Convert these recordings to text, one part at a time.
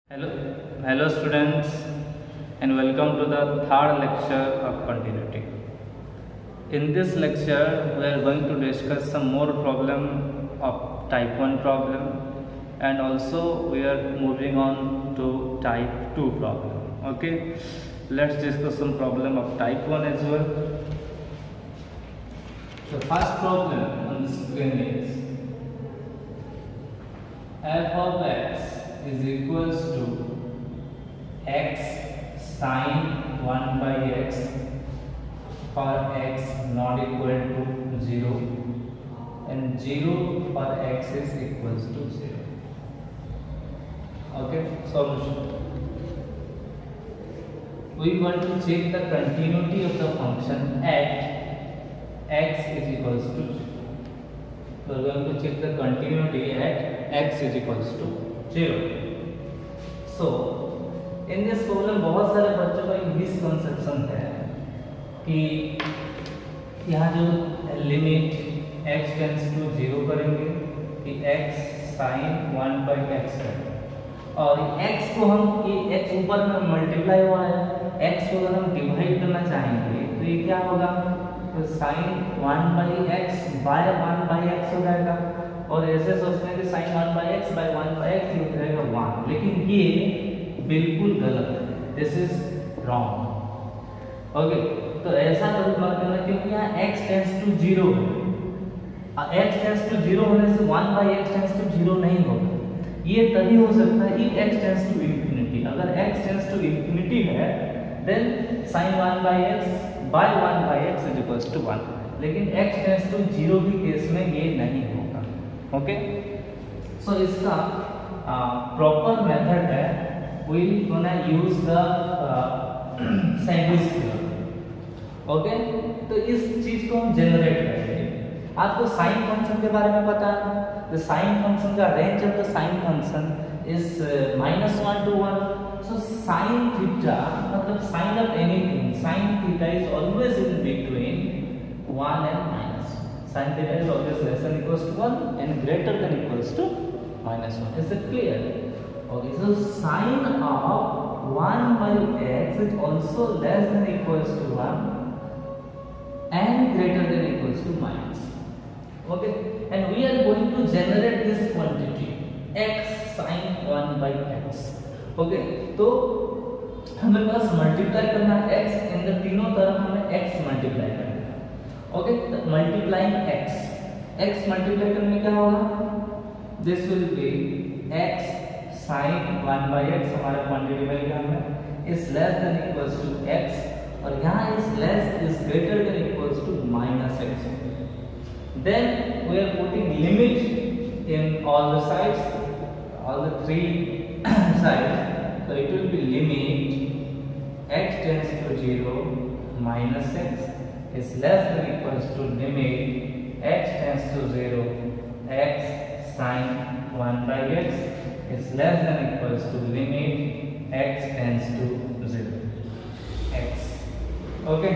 Hello, hello students, and welcome to the third lecture of continuity. In this lecture, we are going to discuss some more problem of type 1 problem, and also we are moving on to type 2 problem. Okay, let's discuss some problem of type 1 as well. The first problem on the screen is f of x is equals to x sine 1 by x for x not equal to 0 and 0 for x is equals to 0. Okay, solution. We want to check the continuity of the function at x is equals to 0. We are going to check the continuity at x is equals to 0. So in this problem बहुत सारे बच्चों का एक misconception है कि यहाँ जो limit x tends to 0 करेंगे कि x साइन 1 बाई एक्स करेंगे और x को हम ये x ऊपर में मल्टीप्लाई हुआ है, x को अगर हम डिवाइड करना चाहेंगे तो ये क्या होगा, तो sine 1 by x by 1 by x हो जाएगा और ऐसे सोचते हैं कि sine 1 by x by 1 by x हो जाएगा 1, लेकिन ये बिल्कुल गलत है, दिस इज रॉन्ग. ओके, तो ऐसा कभी मत करना क्योंकि यहाँ x टेंड्स टू 0 है. x टेंड्स टू 0 होने से 1 बाई x टेंड्स टू 0 नहीं होगा. ये तभी हो सकता है if x tends to infinity. अगर x टेंड्स टू इंफिनिटी है then sin 1 by x by 1 by x is equals to 1, लेकिन x टेंड्स टू 0 की केस में ये नहीं होगा. ओके, सो इसका प्रॉपर मेथड है, we gonna use the sandwich theorem. Okay, तो इस चीज को हम जनरेट करेंगे. आपको साइन फंक्शन के बारे में पता है, द साइन फंक्शन का range of the sine function is -1 to 1. So sine theta मतलब sine of anything, sine theta is always in between 1 and minus. Sin theta is always less than equals to 1 and greater than equals to -1. Is it clear? Okay, so sin of 1 by x is also less than equals to 1 and greater than equals to minus. Okay, and we are going to generate this quantity x sin 1 by x. Okay, तो हमें बस multiply करना है x, in the तीनों तरफ हमें x multiply करना है. ओके, मल्टीप्लाइंग x मल्टीप्लाई करने में क्या होगा, this will be x sin 1 by x, हमारा क्वांटिटी मिल गया हमें, is less than equals to x और यहाँ is less is greater than equals to -x. Then we are putting limit in all the sides, all the three sides, so it will be limit x tends to 0 minus x is less than equals to limit x tends to 0 x sin 1 by x is less than equals to limit x tends to 0 x. Okay,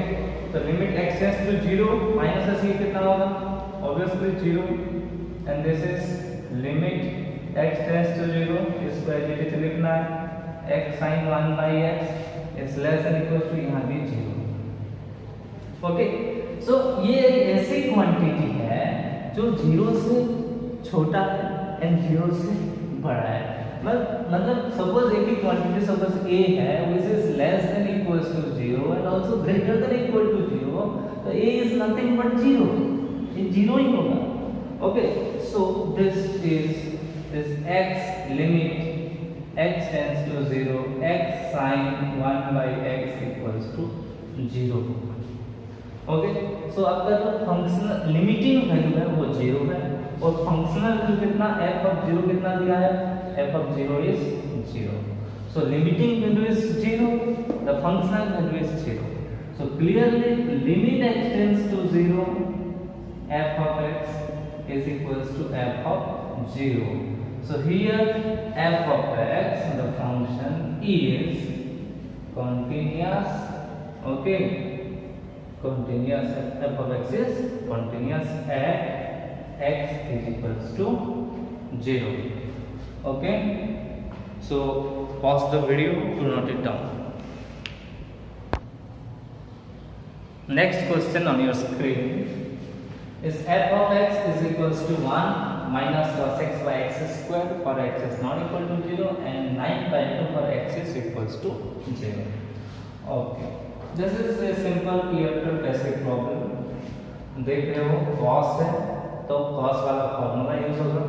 so limit x tends to 0 minus s, ये कितना होगा, obviously 0, and this is limit x tends to 0, इसको edit लिखना है, x sin 1 by x is less than equals to यहाँ भी 0. Okay, सो ये एक ऐसी क्वांटिटी है जो 0 से छोटा है एंड 0 से बड़ा है. मतलब सपोज एक ही क्वांटिटी, सपोज a है which is less than equals to 0 and also greater than equal to 0, तो a is nothing but 0, ये 0 ही होगा. Okay, so this is this x limit x tends to 0 x sin 1 by x equals to 0. Okay, सो आपका जो functional limiting value है वो 0 है और functional value कितना, f of 0 कितना दिया है, f of 0 is 0. So limiting value is 0, the functional value is 0. So clearly limit x tends to 0 f of x is equals to f of 0. So here f of x, the function is continuous. Okay, continuous, f of x is continuous at x is equals to 0. Okay, so pause the video to note it down. Next question on your screen is f of x is equals to 1 minus cos x by x square for x is not equal to 0 and 9 by 2 for x is equals to 0. Okay, this is a simple clear cut basic problem. देख रहे हो cos है तो cos वाला formula use होगा,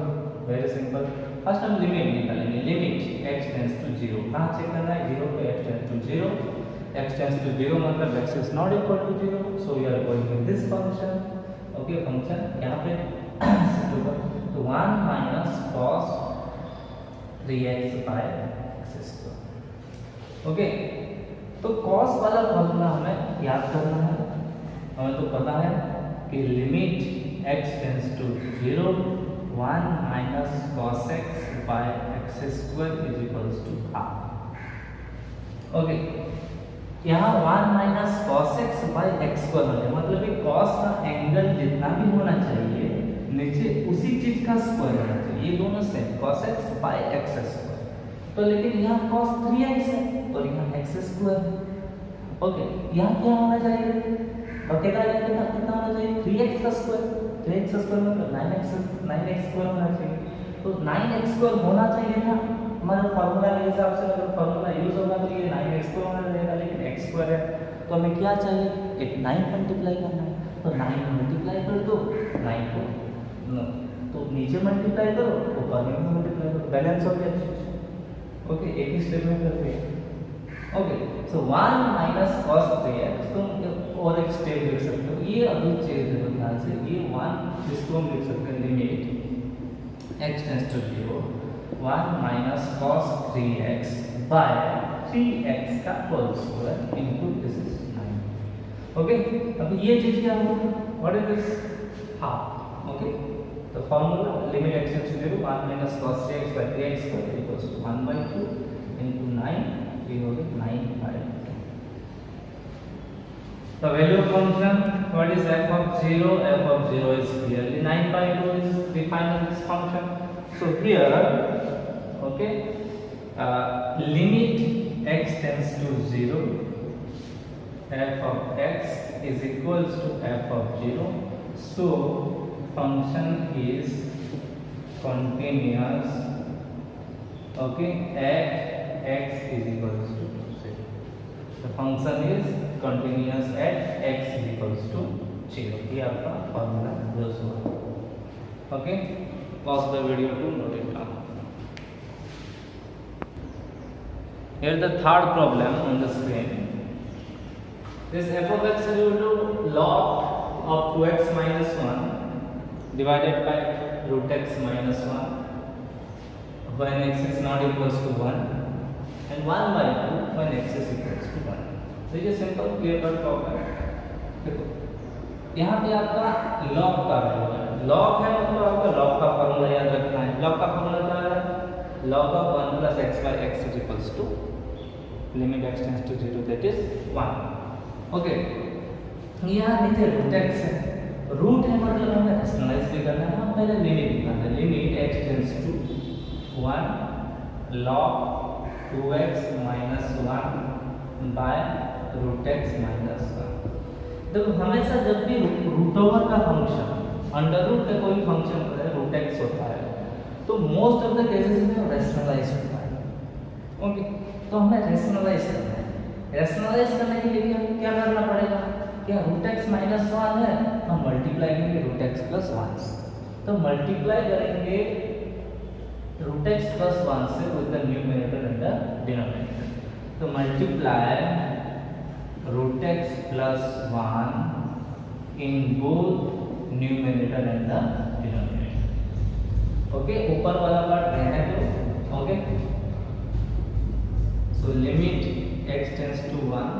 very simple. First हम limit निकालेंगे, limit x tends to 0. कहाँ चेक करना है? 0 पे x tends to 0. x tends to 0 मतलब x is not equal to 0, so we are going with this function. Okay, function यहाँ पे तो 1 minus cos 3x by x square. Okay, तो cos वाला फॉर्मूला हमें याद करना है. हमें तो पता है कि limit x tends to 0 1 minus cos x by x square is equals to half. Okay, यहाँ 1 minus cos x by x square होने मतलब कि cos का एंगल जितना भी होना चाहिए नीचे उसी चीज का स्क्वायर होना चाहिए. ये दोनों same cos x by x square. तो लेकिन यहाँ cos 3x है और यहाँ x square. ओके, यहाँ क्या होना चाहिए? बकेटा कितना होना चाहिए? 3x का स्क्वायर. 3x स्क्वायर मतलब 9x स्क्वायर होना चाहिए. तो 9x स्क्वायर होना चाहिए था हमारे फार्मूला के हिसाब से. अगर फार्मूला यूज होगा तो ये 9x स्क्वायर होना चाहिए, लेकिन x स्क्वायर है तो हमें क्या चाहिए? एक 9 मल्टीप्लाई करना है. तो 9 मल्टीप्लाई कर दो 9 को, तो नीचे मल्टीप्लाई करो ऊपर में मल्टीप्लाई करो, बैलेंस हो गया. ओके, एक ही स्टेप में करते हैं. ओके, सो 1 माइनस cos 3x तुम और एक स्टेप लिख सकते हो. ये अभी चीज देखो ध्यान से, ये 1 इसको हम लिख सकते हैं limit x tends to 0 1 minus cos 3x by 3x का whole square into this is 9. Okay, अब ये चीज क्या होगा? What is this? Half. Okay, तो formula limit x tends to 0 1 minus cos 3x by 3x square equals to 1/2 into 9. ये हो गया 9/2. The value of function, what is f of 0? F of 0 is clearly 9/2 is defined in this function. So here, okay, limit x tends to 0, f of x is equals to f of 0. So function is continuous, okay, at x is equals to 0. The function is continuous at x is equals to 0. ये आपका formula use हुआ. Okay, pause the video to note it down. Here the third problem on the screen. This f of x is equal to log of 2x minus 1 divided by root x minus 1 when x is not equals to 1 and 1/2 when x is equals to 1. तो ये simple clear cut problem. देखो यहाँ पे आपका log का value है. Log है मतलब आपका लॉग का फॉर्मूला याद रखना है. लॉग का फॉर्मूला क्या है? Log of 1 plus x by x is equals to limit x tends to 0 that is 1. Okay, यहाँ नीचे रूट x है. रूट है मतलब हमें रेशनलाइज भी करना है. हम पहले लिमिट निकालते हैं. Limit x tends to 1 log 2x minus 1 by root x minus 1. देखो हमेशा जब भी रूट ओवर का फंक्शन अंडर रूट का कोई फंक्शन होता है रूट x होता है तो मोस्ट ऑफ द केसेस में रेशनलाइज होता है. ओके, तो हमें रेशनलाइज करना है. रेशनलाइज करने के लिए क्या करना पड़ेगा? क्या रूट x माइनस 1 है, हम मल्टीप्लाई करेंगे रूट x प्लस 1 से. तो मल्टीप्लाई करेंगे रूट x प्लस 1 से with the numerator and the denominator. तो multiply root x plus 1 in both numerator and the denominator. Okay, ऊपर वाला पार्ट रहने दो. Okay, so limit x tends to 1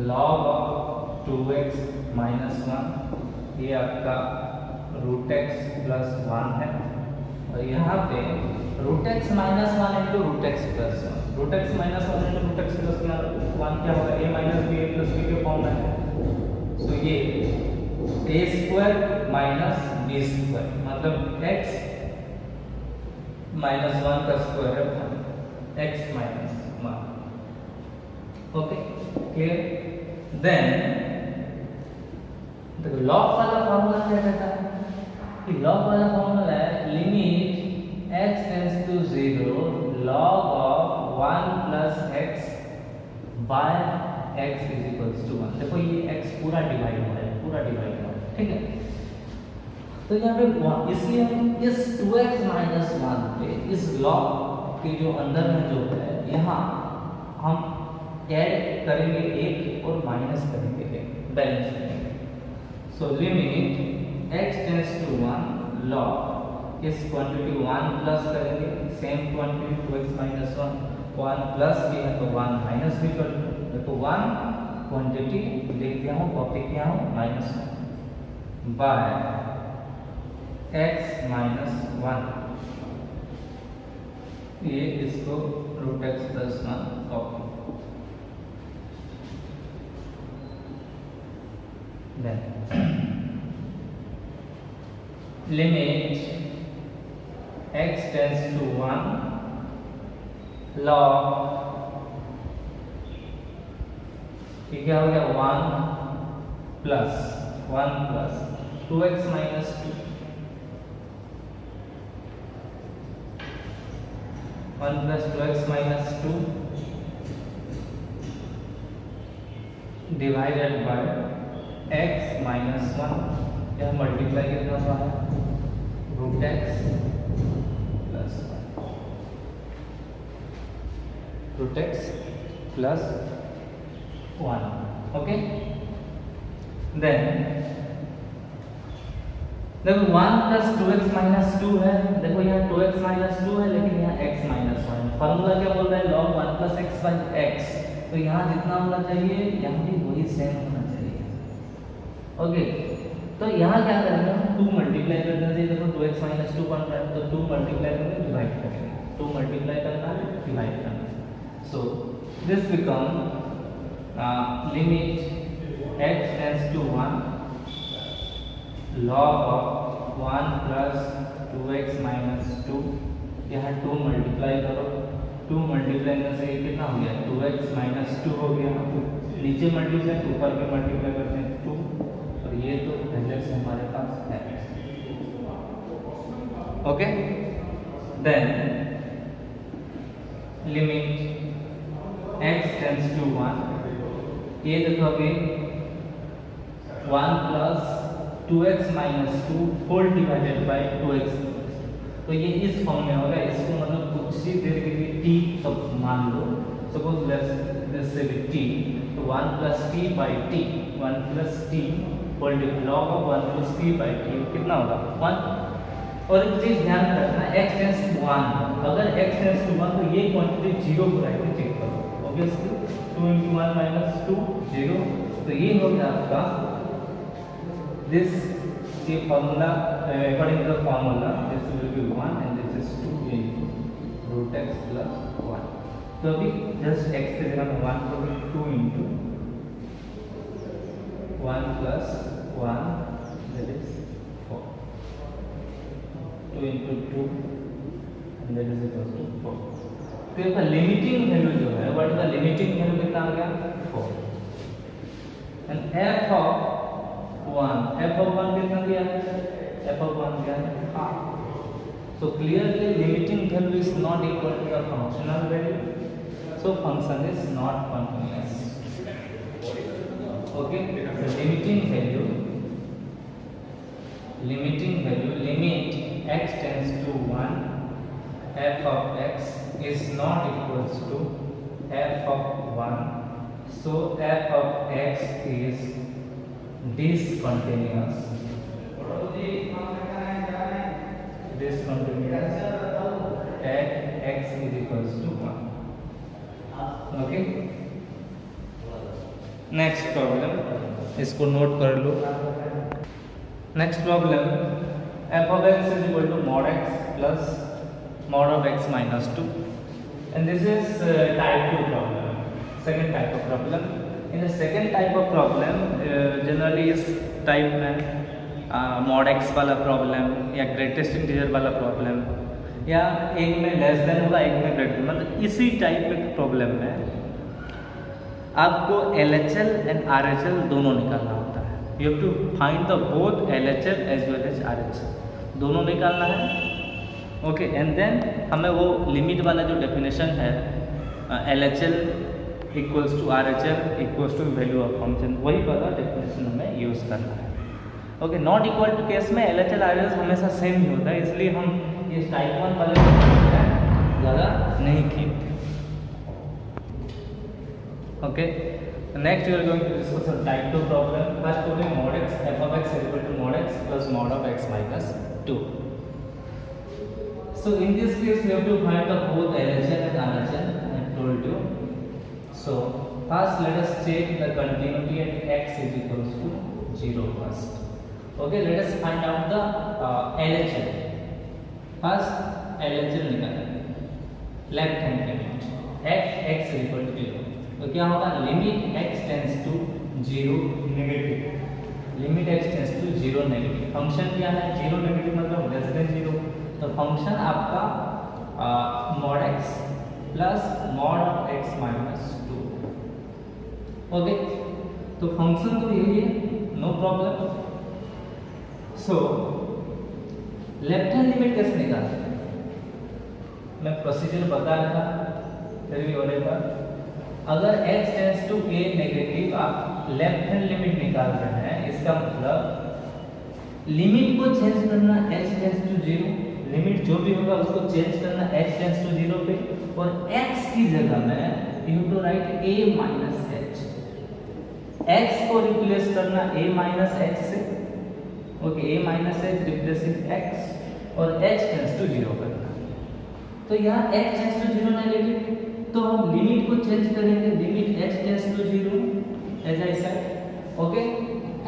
log of 2x minus 1, ये आपका root x plus 1 है. और यहाँ पे root x minus 1 into root x plus 1. Root x minus 1 into root x plus 1 क्या होगा? a minus b a plus b के form में है. सो ये a square minus b square मतलब x माइनस 1 का स्क्वायर है 1. x minus 1. Okay, clear? Then the log वाला फॉर्मूला क्या कहता है कि log वाला फॉर्मूला है limit x tends to 0 log of 1 plus x by x is equals to 1. देखो ये x पूरा डिवाइड हो रहा है, पूरा डिवाइड हो रहा है, ठीक है। तो यहाँ पे इसलिए हम इस 2x minus 1 पे इस log के जो अंदर में जो है यहाँ हम ऐड करेंगे एक और माइनस करेंगे एक, बैलेंस करेंगे। So limit x tends to 1 log इस क्वांटिटी 1 प्लस करेंगे, same quantity 2x minus 1 plus भी है तो 1 माइनस भी कर दो, तो 1 क्वांटिटी लिख दिया हूँ, कॉपी किया हूँ, -1 बाय x minus 1, ये इसको root x plus 1 copy. Then limit x tends to 1 log, ये क्या हो गया 1 plus 2x minus 2, 1 plus 2x minus 2 divided by x minus 1, यह मल्टीप्लाई करना हुआ है root x plus 1, okay. Then देखो 1 प्लस 2x minus 2 है, देखो यहाँ 2x minus 2 है लेकिन यहाँ x minus 1 है। फॉर्मूला क्या बोल रहा है log 1 plus x by x, तो यहाँ जितना होना चाहिए यहाँ भी वही सेम होना चाहिए, ओके। तो यहाँ क्या करेंगे हम 2 मल्टीप्लाई कर देंगे, देखो 2x minus 2 बन रहा है तो 2 मल्टीप्लाई करके डिवाइड करेंगे, 2 मल्टीप्लाई करना है डिवाइड करना है। So this become limit x tends to 1 log of 1 plus 2x minus 2, यहाँ 2 मल्टीप्लाई करो, 2 मल्टीप्लाई करने से कितना हो गया 2x minus 2 हो गया, नीचे मल्टीप्लाई ऊपर पे मल्टीप्लाई करते हैं 2, और ये तो पहले से हमारे पास है, okay. Then limit x tends to 1, ये देखो अभी 1 plus 2x minus 2 whole divided by 2x, तो ये इस फॉर्म में होगा। इसको मतलब कुछ ही देर के लिए t सब मान लो, सपोज लेट्स दिस से भी t, तो 1 plus t by t, 1 plus t whole log of 1 plus t by t कितना होगा 1। और एक चीज ध्यान रखना x टेंड्स टू 1, अगर x टेंड्स टू 1 तो ये क्वांटिटी 0 को रख के चेक करो, ऑब्वियसली 2 × 1 minus 2 0, तो ये हो गया आपका this the formula according to the formula this will be 1 and this is 2 into root x plus 1, तो अभी just x के जगह में 1 को 2 into 1 plus 1 that is 4, 2 into 2 and that is equal to 4। तो इसका लिमिटिंग वैल्यू जो है what is the limiting value कितना आ गया 4, एंड f of 1 कितना दिया है f of 1 क्या है half, so clearly limiting value is not equal to the functional value, so function is not continuous, okay। So limiting value limit x tends to 1 f of x is not equals to f of 1, so f of x is discontinuous at x is equals to 1, okay। Next problem इसको note कर लो। Next problem f of x is equal to mod x plus mod of x minus 2, and this is type 2 problem, second type of problem। In the second type of problem generally इस type में mod x वाला problem या greatest integer वाला problem या एक में less than होगा, एक में ग्रेटर, मतलब इसी टाइप में प्रॉब्लम में आपको LHL एंड RHL दोनों निकालना होता है। You have to find the both LHL as well as RHL, दोनों निकालना है। ओके, एंड देन हमें वो लिमिट वाला जो डेफिनेशन है LHL equals to RHL equals to value of function, वही वाला डेफिनेशन हमें यूज़ करना है। Okay, not equal to case में LHL RHL हमेशा सेम ही होता है, इसलिए हम ये टाइप 1 वाले ज़्यादा नहीं खींचते। Okay, next we are going to discuss type 2 problem. First problem mod x f of x equal to mod x plus mod of x minus 2. So in this case we have to find the both LHL and RHL I told you. So first let us check the continuity at x is equals to 0 first. Okay, let us find out the LHL. First LHL निकालेंगे left hand limit x equal to 0, तो क्या होगा limit x tends to 0 negative, limit x tends to 0 negative. Function क्या है 0 negative मतलब less than 0, तो function आपका mod x plus mod x minus 2। Okay, तो फंक्शन तो यही है, no problem. So left hand limit कैसे निकालते हैं, मैं प्रोसीजर बता रहा फिर भी होने पर, अगर x tends to a negative आप लेफ्ट हैंड लिमिट निकाल रहे हैं, इसका मतलब लिमिट को चेंज करना h टेंड्स टू 0, लिमिट जो भी होगा उसको चेंज करना h टेंड्स टू 0 पे, और x की जगह में you to write a minus h, x को रिप्लेस करना a माइनस h से। Okay, a minus h replacing x और h टेंड्स टू 0 करना। तो यहाँ h टेंड्स टू 0 नेगेटिव, तो हम लिमिट को चेंज करेंगे, limit h tends to 0 as I said. Okay,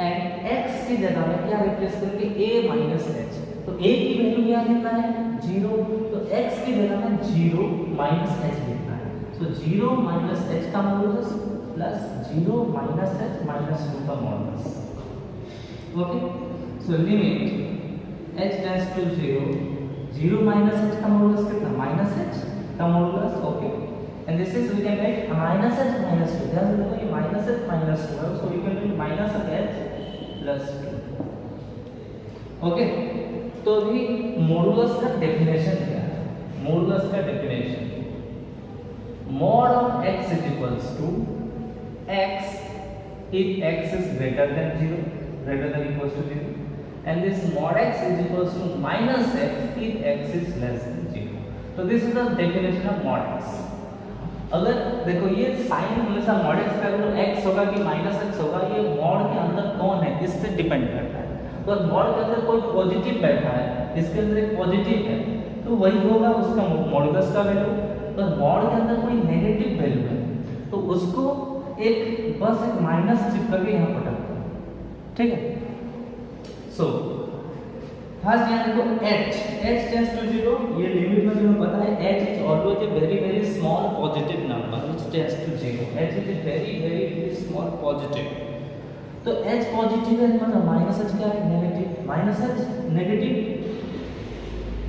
and x की जगह में क्या रिप्लेस करेंगे a माइनस h, तो a की वैल्यू क्या लिखना है 0, तो x की जगह में 0 माइनस h लिखना है। सो 0 माइनस h का modulus plus 0 minus h minus 2 का modulus. Okay, so limit h tends to 0, 0 minus h का मॉडुलस कितना माइनस h का modulus. Okay, and this is we can write minus h minus 2, ध्यान रखो ये minus h minus 2 है, so we can write minus of h plus 2। Okay, तो अभी modulus का डेफिनेशन क्या है, मॉडुलस का definition mod of x is equals to x if x is greater than 0, greater than equals to 0, and this mod x is equals to minus x if x is less than 0. so this is the definition of mod x। अगर देखो ये sign हमेशा mod x का अगर x होगा कि minus x होगा, ये mod के अंदर कौन है इससे डिपेंड करता है। तो mod के अंदर कोई पॉजिटिव बैठा है, इसके अंदर एक पॉजिटिव है, तो वही होगा उसका मॉडुलस का वैल्यू। तो mod के अंदर कोई नेगेटिव वैल्यू है तो उसको एक बस एक माइनस चिपका के यहाँ पटक दो, ठीक है। सो फर्स्ट यहाँ देखो h टेंड्स टू 0, ये लिमिट में तुम्हें पता है h is always a very small positive number which tends to 0, h is a very small positive. तो h पॉजिटिव है मतलब माइनस h क्या है नेगेटिव, माइनस h नेगेटिव,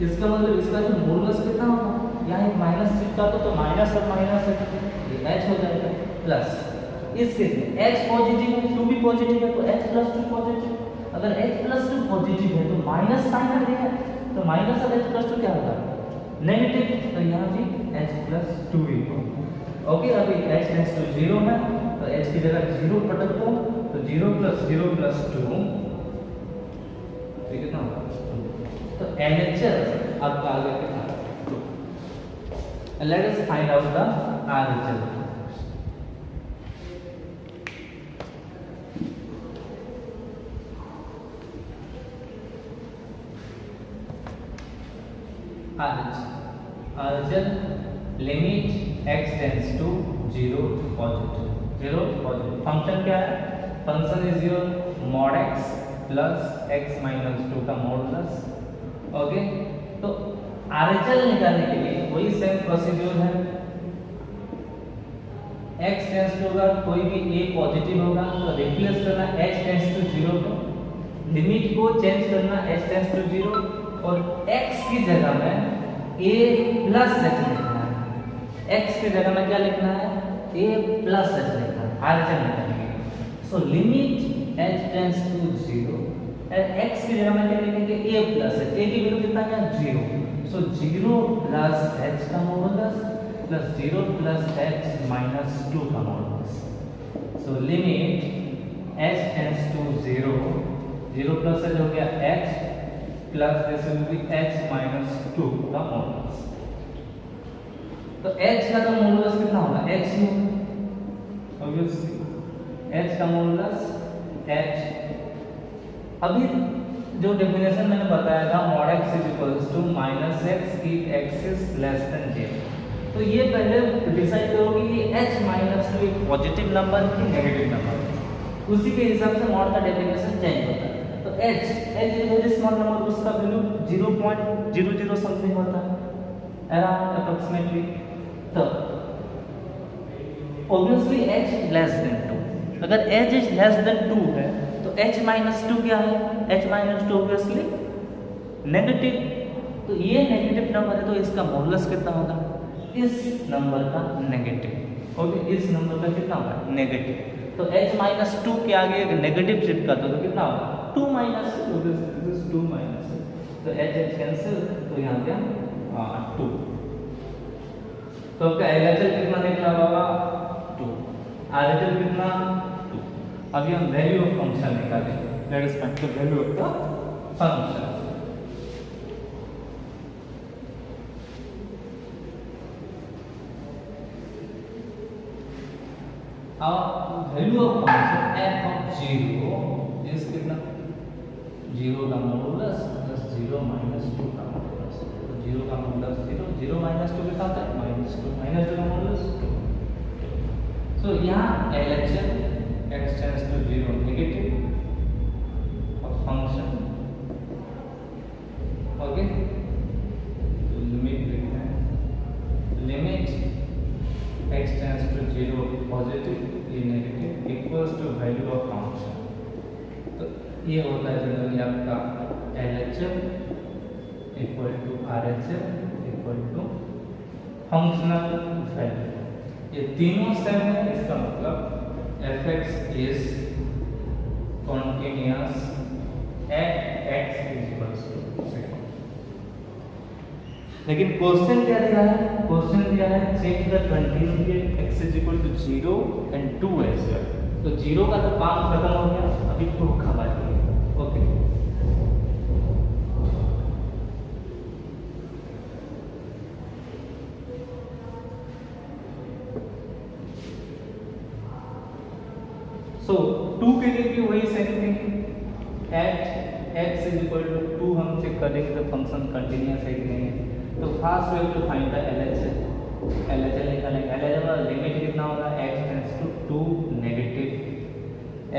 इसका मतलब इसका जो मॉडुलस कितना होगा, यहाँ एक माइनस चिपका दो तो माइनस और माइनस ये h हो जाएगा प्लस, इस केस में h पॉजिटिव है 2 भी पॉजिटिव है तो h प्लस 2 पॉजिटिव, अगर h प्लस 2 पॉजिटिव है तो माइनस साइन आ गया है, तो माइनस और h प्लस 2 क्या होगा नेगेटिव, तो यहाँ भी h प्लस 2 ही होगा। ओके, अभी h टेंड्स टू 0 है तो h की जगह 0 पटक दो, तो 0 प्लस 0 प्लस 2 कितना होगा, तो LHL आपका आ गया कितना। Let us find out the RHL। RHL limit x tends to 0 positive, function क्या है, function is your mod x plus x minus 2 का मॉडुलस। ओके, तो RHL निकालने के लिए वही सेम प्रोसीड्यूर है, x टेंड्स टू होगा कोई भी a पॉजिटिव होगा तो रिप्लेस करना h टेंड्स टू 0 को, लिमिट को चेंज करना h टेंड्स टू 0 और x की जगह में a प्लस एच लिखना है, x की जगह में क्या लिखना है, a प्लस एच लिखना है, RHL निकालेंगे। So limit h tends to 0, x की जगह में क्या लिखेंगे, a प्लस एच, a की वैल्यू कितना है 0, सो 0 प्लस h का modulus plus 0 plus h minus 2 का modulus. So limit h tends to 0, 0 plus h हो गया h plus this will be h minus 2 का मॉडुलस। तो h का तो मॉडुलस कितना होगा, h ही होगा ऑब्वियसली, h का मॉडुलस h। अभी जो डेफिनेशन मैंने बताया था mod x is equals to minus x की x इज लेस देन 0, तो ये पहले डिसाइड करोगे कि h माइनस 2 एक पॉजिटिव नंबर है नेगेटिव नंबर, उसी के हिसाब से mod का डेफिनेशन चेंज होता है। तो h is very small number, उसका वैल्यू 0.00 समथिंग होता है अराउंड अप्रोक्सीमेटली। तो ऑब्वियसली h लेस देन 2, अगर h इज लेस देन 2 है तो h माइनस 2 क्या है, h माइनस 2 ऑब्वियसली नेगेटिव, तो ये नेगेटिव नंबर है तो इसका मॉडुलस कितना होगा, इस नंबर का नेगेटिव। ओके, इस नंबर का कितना होगा, नेगेटिव। तो h माइनस 2 के आगे नेगेटिव शिफ्ट कर दो तो कितना होगा, 2 माइनस 2 माइनस, तो h कैंसिल, तो यहाँ पे 2, तो आपका LHS कितना निकला होगा 2, RHS कितना 2। अभी हम वैल्यू ऑफ फंक्शन निकालेंगे, let us find the value of the function. Value of function f of 0 is कितना, 0 का मॉडुलस प्लस 0 माइनस 2 का मॉडुलस, तो 0 का मॉडुलस 0, 0 माइनस 2 कितना होता है माइनस 2, माइनस 2 का मॉडुलस 2। सो यहाँ LHS x tends to 0 negative of function, okay, तो लिमिट लिखना है, limit x tends to 0 positive ये negative equals to value of function. तो ये होता है जनरली आपका LHS equal to RHS equal to functional value. ये तीनों सेम है, इसका मतलब fx is continuous at x equals to 0। लेकिन क्वेश्चन क्या दिया है, क्वेश्चन दिया है check the continuity x is equal to 0 and 2 as well, तो 0 का तो काम खत्म हो गया, अभी 2 का बाकी है। ओके, सो 2 के लिए भी वही same thing, at x is equal to 2 हम चेक करेंगे तो फंक्शन कंटिन्यूअस है कि नहीं है। तो first way to find the LHS, LHS निकालेंगे, LHS का लिमिट कितना होगा, x tends to 2 negative,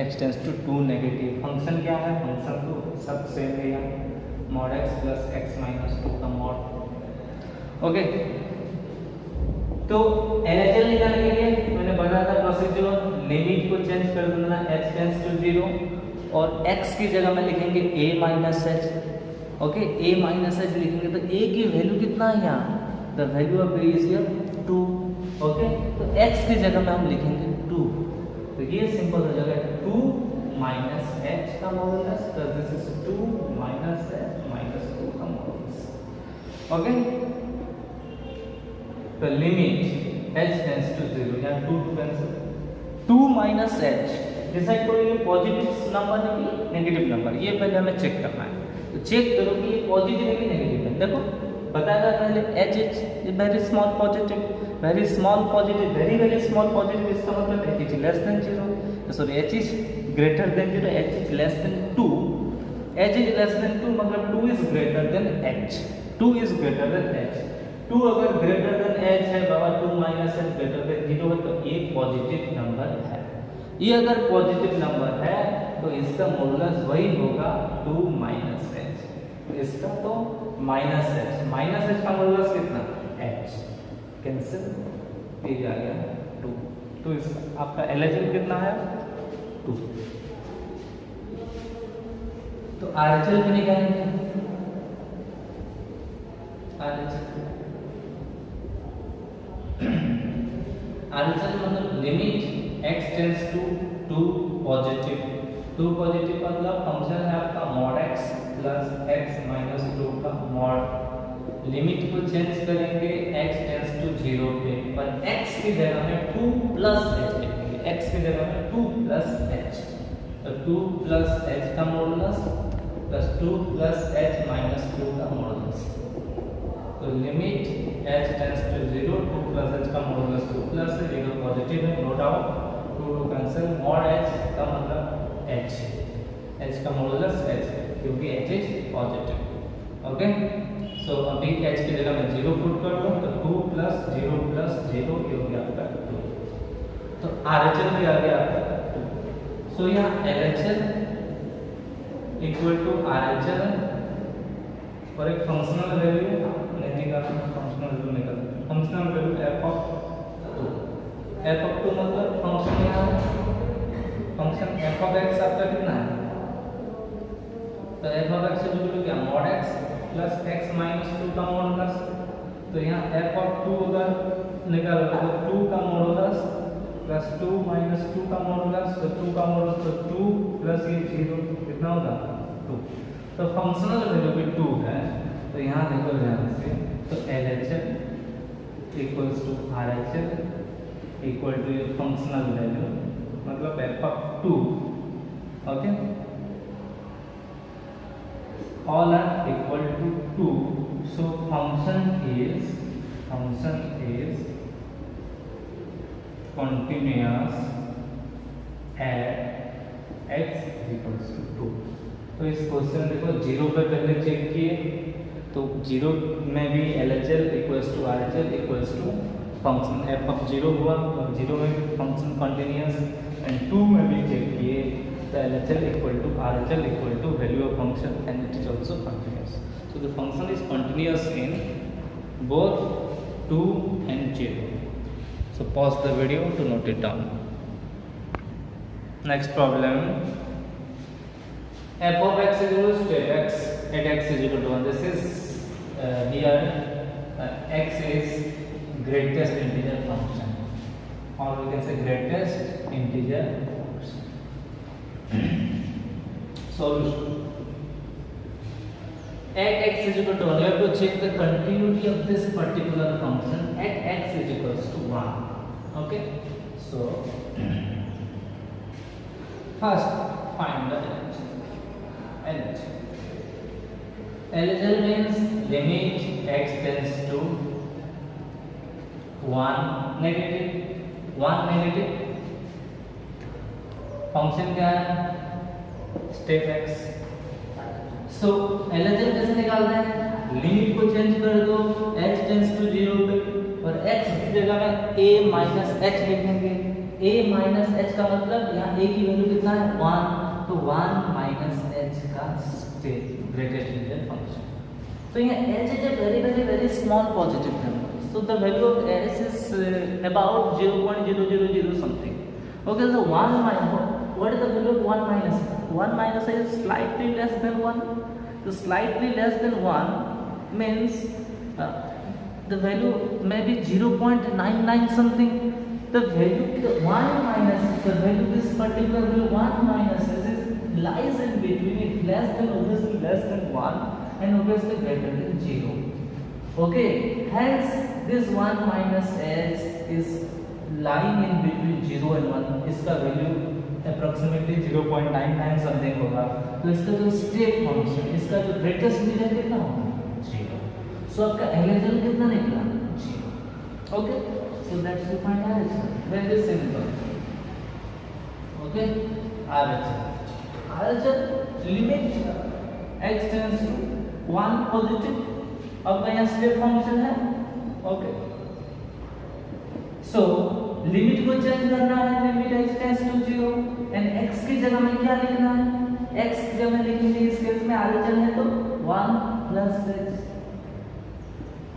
x tends to 2 negative. Function क्या है, फंक्शन तो सब सेम है यहाँ, mod x plus x minus 2 का mod। ओके, तो LHS निकालने के लिए मैंने बताया था प्रोसीजर, लिमिट को चेंज कर देना h टेंड्स टू 0 और x की जगह में लिखेंगे a minus h। Okay, a minus H लिखेंगे तो a की वैल्यू कितना है यहाँ, the value of a is here 2। Okay, तो x की जगह में हम लिखेंगे 2, तो ये सिंपल हो जाएगा 2 माइनस h का modulus plus this is 2 minus h minus 2 का मॉडुलस। ओके, तो लिमिट h टेंड्स टू 0, यहाँ 2 कैंसिल, 2 माइनस h डिसाइड करो ये पॉजिटिव नंबर है कि नेगेटिव नंबर, ये पहले हमें चेक करना है। तो चेक करो कि ये पॉजिटिव है कि नेगेटिव है। देखो बताया था पहले h is very small positive, very small positive, very very small positive, इसका मतलब h is less than 0, sorry h is greater then 0, h is less then 2, h is less then 2 मतलब 2 is greater then h, 2 is greater then h, 2 अगर greater than h है बाबा, 2 minus h greater than 0 है तो ये positive number है। ये अगर positive number है तो इसका मॉडुलस वही होगा 2 माइनस h, तो इसका तो माइनस h का मॉडुलस कितना h, कैंसिल, ये आ गया 2, तो इसका आपका LHS कितना है 2। तो RHS भी निकालेंगे, RHS RHS मतलब limit x tends to 2 positive, 2 positive मतलब फंक्शन है आपका mod x plus x minus 2 का mod। लिमिट को चेंज करेंगे x टेंड्स टू 0 पे, पर x की जगह में 2 प्लस h लिखेंगे, x की जगह में 2 प्लस h, तो 2 प्लस h का modulus plus 2 plus h minus 2 का मॉडुलस। तो limit h tends to 0, 2 plus h का मॉडुलस 2 प्लस है, 0 पॉजिटिव है, no doubt, 2 two cancel, mod h का मतलब h, h का मॉडुलस h क्योंकि h is positive. Okay, so अभी h की जगह में 0 पुट कर दो, तो 2 प्लस 0 प्लस 0 ये हो गया आपका 2, तो RHS भी आ गया आपका 2। सो यहाँ LHS इक्वल टू RHS और एक फंक्शनल वैल्यू नहीं निकालना, फंक्शनल वैल्यू निकाल, फंक्शनल वैल्यू f ऑफ 2 मतलब फंक्शन यहाँ फंक्शन f ऑफ x आपका कितना है, तो f of x equal to क्या, mod x plus x minus 2 का मॉडुलस। तो यहाँ f ऑफ 2 अगर निकालोगे तो 2 का मॉडुलस प्लस 2 माइनस 2 का मॉडुलस, तो 2 का मॉडुलस तो 2 प्लस ये 0 कितना होगा 2, तो फंक्शनल वैल्यू भी 2 है। तो यहाँ देखो ध्यान से, तो LHS equals to RHS equal to functional value मतलब f of 2, okay, all are equal to 2, so function is continuous at x equals to 2। तो इस क्वेश्चन देखो 0 पे पहले चेक किए, तो 0 में भी LHS equals to RHS equals to function f of 0 हुआ, तो 0 में भी फंक्शन कंटिन्यूअस, एंड 2 में भी चेक किए तो LHS equal to RHS equal to value of function and it is also continuous. So the function is continuous in both 2 and 0. So pause the video to note it down. Next problem, f of x is equal to f(x) at x is equal to 1. This is here x is greatest integer function, or we can say greatest integer function. Solution, at x is equal to 1, you have to check the continuity of this particular function at x is equals to 1. Okay, so first find the LHS. LHS means limit x tends to 1 negative, function क्या है, step x। सो LHS कैसे निकालते हैं, limit को change कर दो h tends to 0 पे, और x की जगह में a माइनस h लिखेंगे। a माइनस h का मतलब यहाँ a की वैल्यू कितना है 1, तो 1 माइनस h का स्टेप ग्रेटेस्ट इंटीजर फंक्शन। तो यहाँ h is a very small positive number, so the value of h is about 0.000 something. Okay, so 1 minus, what is the value of 1 minus? 1 minus is slightly less than 1. So slightly less than 1 means the value may be 0.99 something. The value, the 1 minus, the value, this particular value 1 minus is lies in between, it less than, obviously less than 1 and obviously greater than 0. Okay, hence this 1 minus h is lying in between 0 and 1, इसका value approximately 0.99 something होगा। तो इसका जो step function, इसका जो greatest integer कितना होगा 0। सो आपका LHS कितना निकला 0। Okay, so that's you find RHS, very simple. Okay, RHS limit x tends to 1 positive, अब यहाँ स्टेप फंक्शन है। ओके, सो लिमिट को चेंज करना है, limit x tends to 0 and x की जगह में क्या लिखना है, x की जगह में लिखेंगे, इस केस में RHS है तो 1 plus h।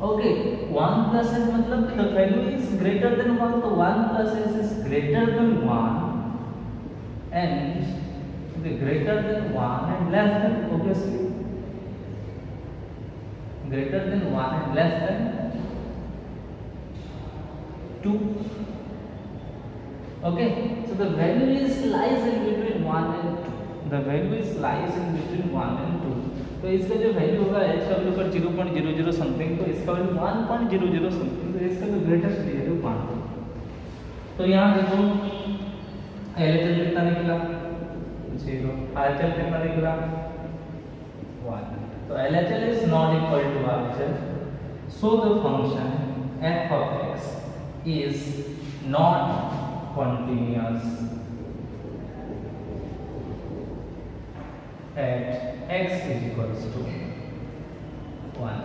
Okay, 1 plus h मतलब the value is greater then 1, तो 1 plus h is greater then 1 and greater than 1 and less than, obviously greater than 1 and less than 2, Okay, so the value is lies in between 1 and 2. The value is lies in between 1 and 2. तो इसका जो value होगा h का value पर 0.00 something, तो इसका value 1.00 something, तो इसका जो ग्रेटेस्ट वैल्यू 1। तो यहाँ देखो LHS कितना निकला 0, RHS कितना निकला 1। तो LHS is not equal to RHS, so the function f of x is not continuous at x is equals to 1।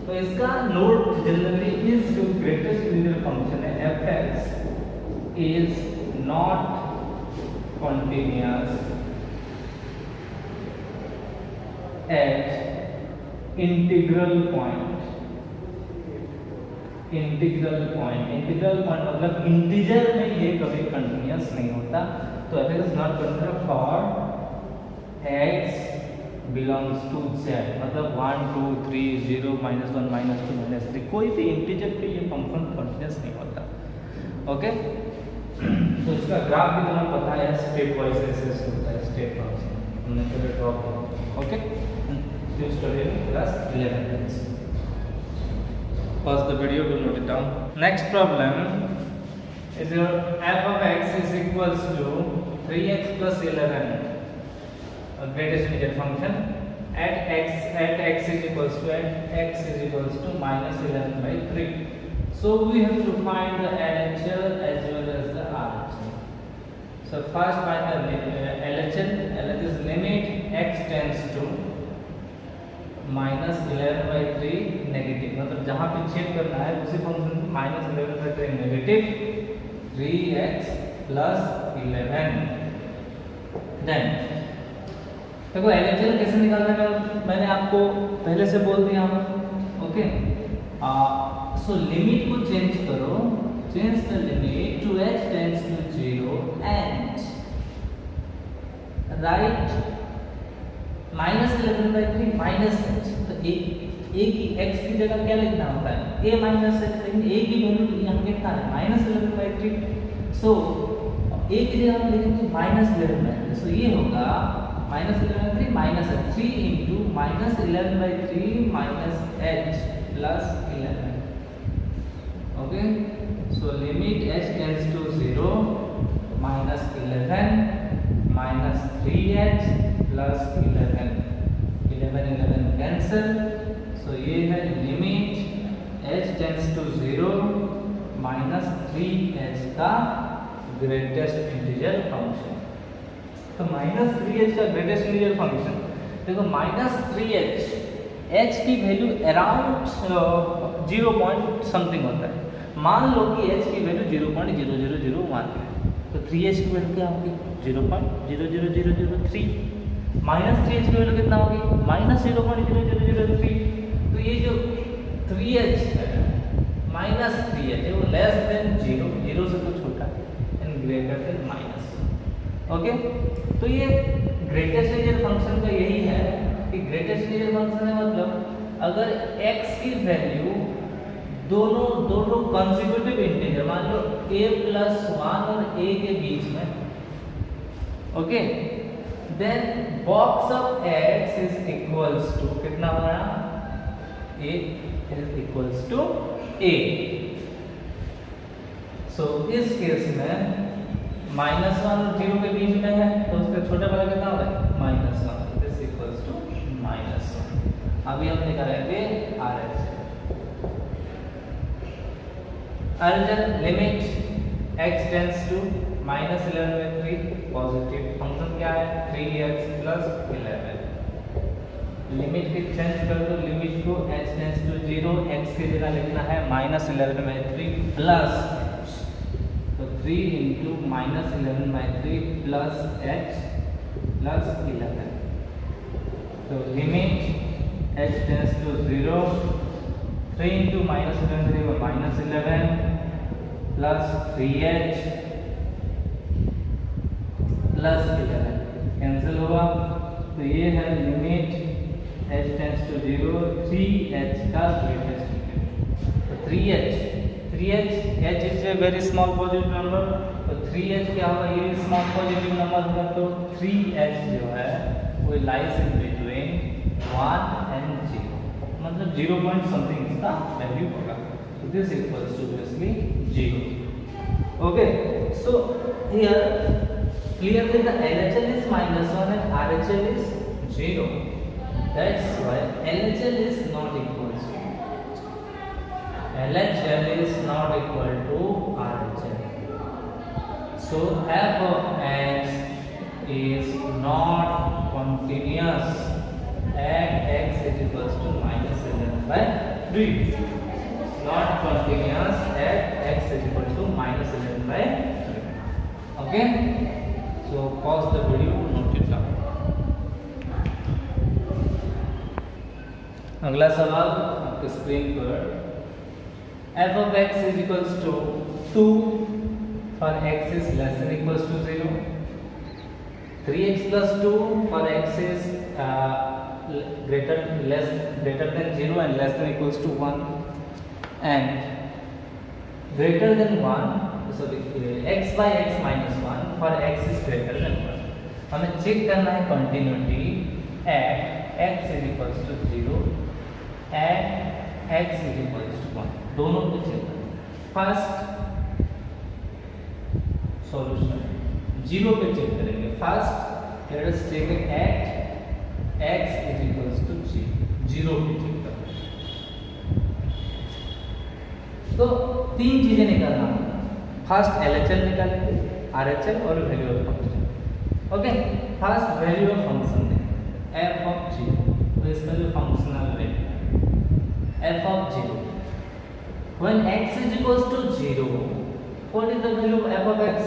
तो इसका नोट जनरली इस जो ग्रेटेस्ट इंटीजर फंक्शन है f x is not continuous at integral point। Integral point मतलब integer में ये कभी continuous नहीं होता। तो f is not continuous for x belongs to z, मतलब 1 2 3 0 -1 -2 -3 कोई भी इंटीजर पे ये फंक्शन कंटिन्यूअस नहीं होता। ओके, तो इसका ग्राफ भी तुम्हें पता है, स्टेप वाइज ऐसे होता है, स्टेप फंक्शन हमने पहले ड्रॉ किया। ओके, जो study class 11। Pause the video to note it down. Next problem is your f of x is equals to 3x plus 11, a greatest integer function at x is equals to minus 11 by 3. So we have to find the LHS as well as the RHS. So first find the LHS limit x tends to minus 11 by 3 negative, मतलब जहाँ पे छेद करना है उसी function को minus 11 by 3 negative 3x plus 11। Then देखो LHS कैसे निकालना है, मैंने आपको पहले से बोल दिया हूँ। ओके, सो लिमिट को चेंज करो, change the limit to h tends to 0 and write minus 11 by 3 minus h। तो a की x की जगह क्या लिखना होता है, a माइनस h, लेकिन a की वैल्यू यहाँ कितना है माइनस 11 बाई 3। सो a की जगह हम लिखेंगे माइनस 11 बाई 3, सो ये होगा minus 11 by 3 minus h, 3 into minus 11 by 3 minus h plus 11। Okay, so limit h tends to 0 minus 11 minus 3h plus 11 cancel. So ये है limit h tends to 0 minus 3h का greatest integer function. तो minus 3h का greatest integer function देखो, minus 3h h की value around 0 point something होता है। मान लो कि h की वैल्यू 0.0001 है, तो 3h की वैल्यू क्या होगी 0.00003, माइनस 3h की वैल्यू कितना होगी माइनस 0.0003। तो ये जो 3h है माइनस 3h है वो लेस देन 0, 0 से तो छोटा and greater than minus. Okay, तो ये ग्रेटेस्ट इंटीजर फंक्शन का यही है कि ग्रेटेस्ट इंटीजर फंक्शन है मतलब अगर x की वैल्यू दोनों कंसेक्यूटिव इंटीजर, मान लो a प्लस 1 और a के बीच में, okay, then box of x is equals to कितना हो रहा a is equals to a। So इस केस में माइनस 1 और 0 के बीच में है, तो उसका छोटा वाला कितना हो रहा है minus 1, this equals to minus 1। अभी हम निकालेंगे RHS। Limit x tends to minus 11 by 3 positive, function क्या है 3x प्लस 11। लिमिट की चेंज कर दो, लिमिट को h टेंड्स टू 0, x की जगह लिखना है माइनस 11 बाई 3 प्लस h, तो 3 into minus 11 by 3 plus h plus 11। तो limit h tends to 0, 3 into minus 11 minus 11 plus 3h plus 11 cancel होगा। तो ये है limit h tends to 0, 3h का ग्रेटेस्ट इंटीजर। तो 3h 3h, h is a very small positive number, तो 3h क्या होगा, ये स्मॉल पॉजिटिव नंबर होगा, तो 3h जो है वो लाइज इन बिटवीन 1 एंड 0, मतलब 0 पॉइंट समथिंग इसका वैल्यू होगा, तो this equals to obviously 0. Okay, so here clearly the LHL is -1 and RHL is 0. That's why LHL is not equal to RHL. So f of x is not continuous at x is equals to -11/3. Not continuous at x is equal to -11/3. Okay. So pause the video to note it down. अगला सवाल आपके screen पर, f of x is equals to 2 for x is less than equals to 0, 3x plus 2 for x is greater than 0 and less than equals to 1, and greater than 1, sorry, x by x minus 1 for x is greater than 1. हमें check करना है continuity at x is equals to 0 at x is equals to 1, दोनों को check करना है. First solution 0 पे check करेंगे. First let us check at x is equals to 0 पे चेक करना है. तो तीन चीजें निकालना है. फर्स्ट LHL निकालेंगे, RHL और value of function. Okay, first value of function है f ऑफ 0, तो इसका जो functional value f of 0 when x is equals to 0, what is the value of f of x?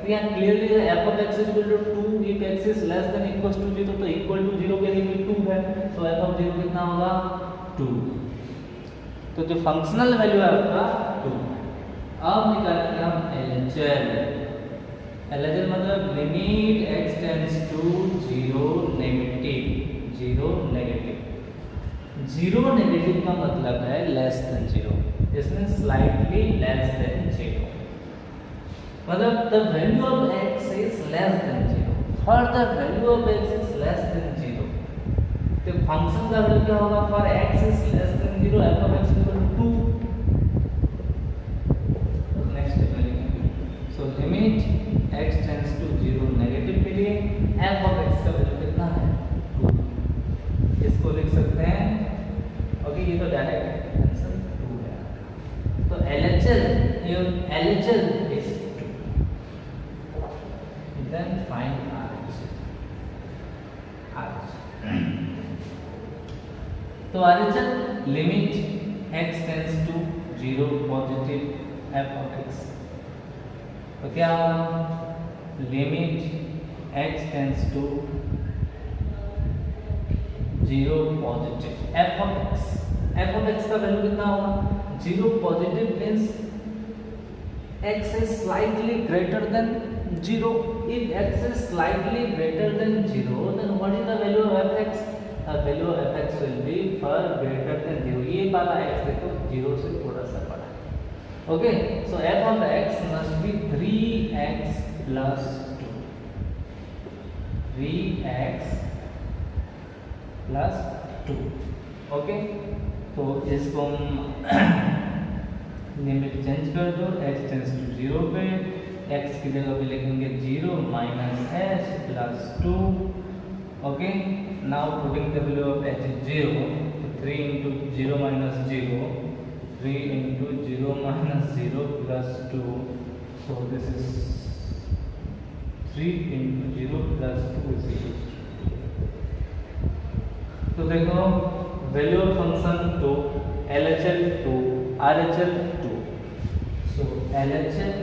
We are clearly the f of x is equal to 2. if x is less than equals to 0, तो equal to 0 के लिए 2 है, तो f of 0 कितना होगा 2. तो जो functional value है आपका 2. अब निकालेंगे हम LHL. LHL मतलब limit x tends to 0 negative. 0 negative का मतलब है लेस देन 0, इसमें स्लाइटली लेस देन 0, मतलब the value of x is less than 0. For the value of x is less than 0, तो फंक्शन का वैल्यू क्या होगा? For x is less than 0 f of x equal to 2. So limit x tends to 0 negative के लिए f of x का value कितना है 2. इसको लिख सकते हैं. ओके, ये तो डायरेक्ट आंसर 2 है. तो LHL is 2. Then find RHL. तो RHL limit x tends to 0 positive f of x. तो क्या होगा? Limit x tends to 0 positive f of x. f of x का वैल्यू कितना होगा? 0 positive means x is slightly greater than 0. if x is slightly greater than 0, then what is the value of f(x)? The value of f(x) will be far greater than 0. ये वाला x देखो 0 से थोड़ा सा बड़ा. Okay, so f of x must be 3x plus 2. 3x plus 2. Okay, तो इसको हम लिमिट चेंज कर दो. x टेंड्स टू 0 पे x की जगह पे लिखेंगे 0 minus h plus 2. Okay, now putting the value of h is 0. 3 into 0 minus 0. 3 into 0 minus 0 plus 2, so this is 3 into 0 plus 2 is equal to. तो देखो value of function 2, LHL 2, RHL 2. So LHL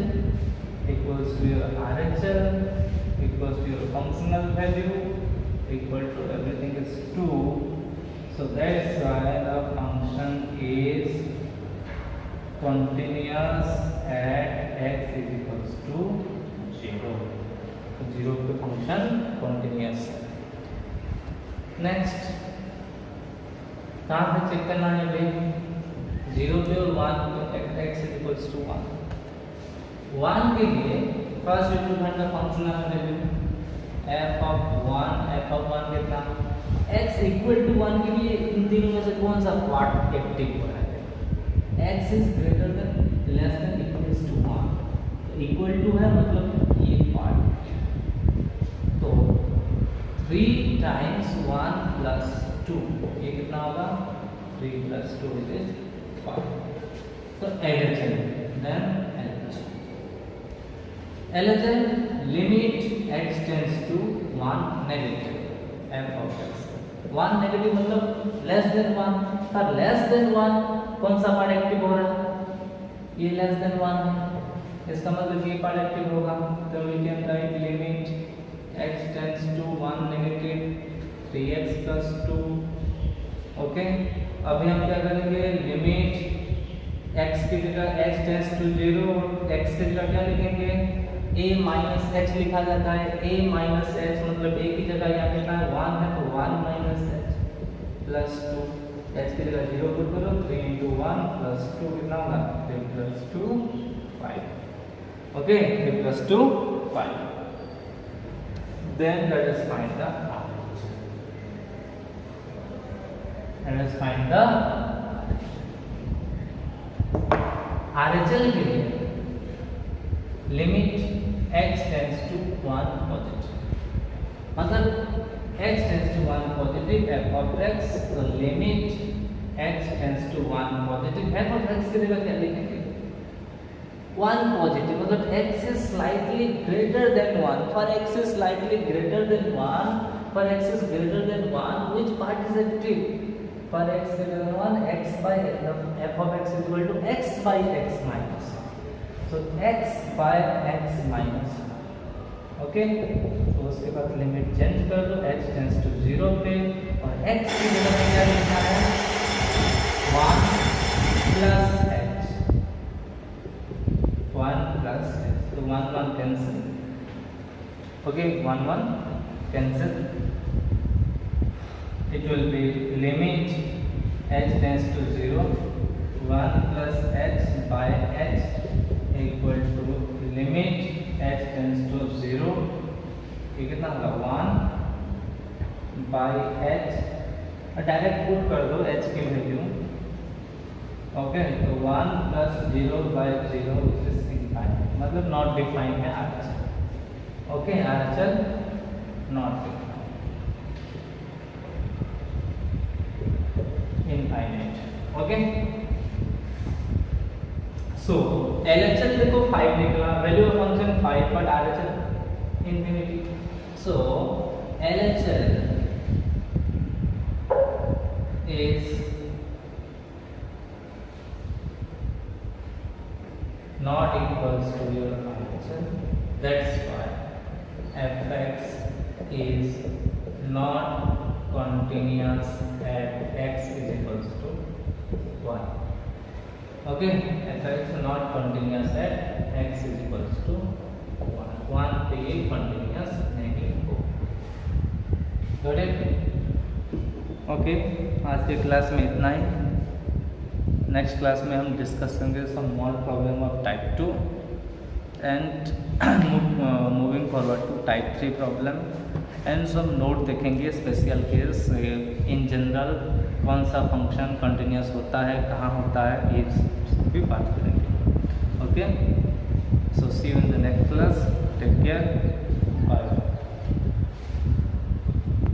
equals to your RHL equals to your functional value equal to everything is 2. So that's why the function is continuous at x is equals to 0. 0 पे function continuous है. Next कहाँ पे check करना है भाई? 0 पे और 1 पे x इज इक्वल्स टू 1। 1 के लिए first we will find the functional value f of 1 कितना, x इक्वल टू 1 के लिए इन तीनों में से कौन सा पार्ट एक्टिव हो रहा है, x is greater than less than equals to 1, equal to है मतलब ये पार्ट, तो 3 टाइम्स 1 प्लस 2 ये कितना होगा, 3 प्लस 2 इज 5। तो LHS then LHS limit x tends to 1 negative f of x, 1 negative मतलब लेस देन 1, पर लेस देन 1 कौन सा पार्ट एक्टिव हो रहा है, ये लेस देन 1 है, इसका मतलब ये पार्ट एक्टिव होगा, तो we can write limit x tends to 1 negative 3x plus 2। Okay, अभी हम क्या करेंगे, लिमिट x की जगह x टेंड्स टू 0 और x की जगह क्या लिखेंगे, a माइनस h लिखा जाता है, a माइनस h मतलब a की जगह यहाँ कितना है 1 है, तो 1 माइनस h प्लस 2, h की जगह 0 पुट करो, 3 into 1 प्लस 2 कितना होगा, 3 plus 2 5। Okay, 3 plus 2 5, then let us find the average, let us find the RHL के लिए limit x tends to 1 positive, मतलब x tends to 1 positive f of x, तो limit x tends to 1 positive f of x की जगह क्या लिखेंगे, 1 positive मतलब x is slightly greater than 1, for x is slightly greater than 1, for x is greater than 1, which part is active, for x greater than 1 x by f of x is equal to x by x minus, so x by x minus। Okay, तो उसके बाद limit change कर दो, h tends to 0 पे, और x की जगह क्या लिखना है, 1 प्लस h, 1 प्लस h, तो 1 1 cancel, okay 1 1 cancel, it will be limit h tends to 0, 1 plus h by h equal to limit h tends to 0, ये कितना होगा 1 by h, डायरेक्ट पुट कर दो h की वैल्यू, ओके, तो 1 plus 0 by 0 is infinite, मतलब not defined है RHL। Okay, RHL not defined, infinite। Okay, so LHS देखो 5 निकला, value of function 5 but RHS infinity, so LHS is not equals to your RHS, that's why fx is not continuous at x is equals to 1। okay, fx is not continuous at x is equals to 1, 1 पे ये continuous नहीं हो। got it? Okay, आज के class में इतना ही। Next class में हम डिस्कस करेंगे some more problem of type 2 and moving forward to type 3 problem and some note देखेंगे स्पेशल केस, इन जनरल कौन सा फंक्शन कंटिन्यूस होता है, कहाँ होता है, ये भी बात करेंगे। Okay, so see you in the next class, take care.